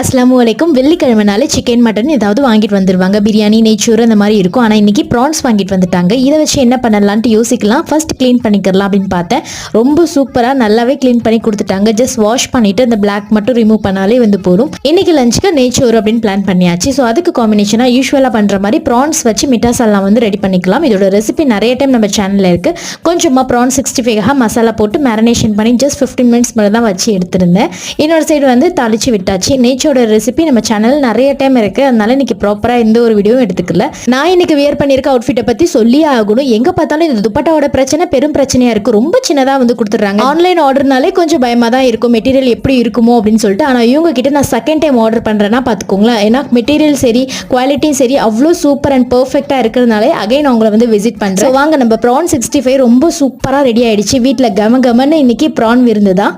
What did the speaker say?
அஸ்ஸலாமு அலைக்கும். வெள்ளிக்கிழமைனாலே chicken mutton ஏதாவது வாங்கிட்டு வந்துடுவாங்க. பிரியாணி, நெய்ச்சோறு அந்த மாதிரி இருக்கும். ஆனால் இன்றைக்கி ப்ரான்ஸ் வாங்கிட்டு வந்துட்டாங்க. இதை வச்சு என்ன பண்ணலான்ட்டு யோசிக்கலாம். ஃபர்ஸ்ட் க்ளீன் பண்ணிக்கலாம் அப்படின்னு பார்த்தேன். ரொம்ப சூப்பராக நல்லாவே க்ளீன் பண்ணி கொடுத்துட்டாங்க. ஜஸ்ட் வாஷ் பண்ணிவிட்டு அந்த பிளாக் மட்டும் ரிமூவ் பண்ணாலே வந்து போதும். இன்றைக்கி லஞ்சுக்கு நெய்ச்சோறு அப்படின்னு பிளான் பண்ணியாச்சு. ஸோ அதுக்கு காம்பினேஷனாக யூஸ்வலாக பண்ணுற மாதிரி ப்ரான்ஸ் வச்சு மிட்டாசாலாம் வந்து ரெடி பண்ணிக்கலாம். இதோட ரெசிபி நிறைய டைம் நம்ம சேனலில் இருக்குது. கொஞ்சமாக ப்ரான் 65 மசாலா போட்டு மேரினேஷன் பண்ணி ஜஸ்ட் 15 மினிட்ஸ் மேலே தான் வச்சு எடுத்திருந்தேன். இன்னொரு சைடு வந்து தாளித்து விட்டாச்சு. நெய்ச்சோட ரெசிபி நம்ம சேனல் நிறைய டைம் இருக்கு. அதனால இன்னைக்கு ப்ராப்பரா எந்த ஒரு வீடியோவும் எடுத்துக்கல. நான் இன்னைக்கு வியர் பண்ணிருக்க அவுட்ஃபிட்டை பத்தி சொல்லியே ஆகணும். எங்க பார்த்தாலும் இந்த துப்பட்டாவோட பிரச்சனை பெரும் பிரச்சனையா இருக்கு. ரொம்ப சின்னதா வந்து கொடுத்துறாங்க. ஆன்லைன் ஆர்டர்னாலே கொஞ்சம் பயமா தான் இருக்கும், மெட்டீரியல் எப்படி இருக்குமோ அப்படின்னு சொல்லிட்டு. ஆனா இவங்க கிட்ட நான் செகண்ட் டைம் ஆர்டர் பண்றேன்னா பாத்துக்கோங்களேன். ஏன்னா மெட்டீரியல் சரி, குவாலிட்டியும் சரி அவ்வளோ சூப்பர் அண்ட் பெர்ஃபெக்டா இருக்கிறதுனாலே அகைன் அவங்கள வந்து விசிட் பண்றேன். வாங்க, நம்ம ப்ரான் 65 ரொம்ப சூப்பரா ரெடி ஆயிடுச்சு. வீட்டில் கம கமன்னு இன்னைக்கு ப்ரான் விருந்து தான்.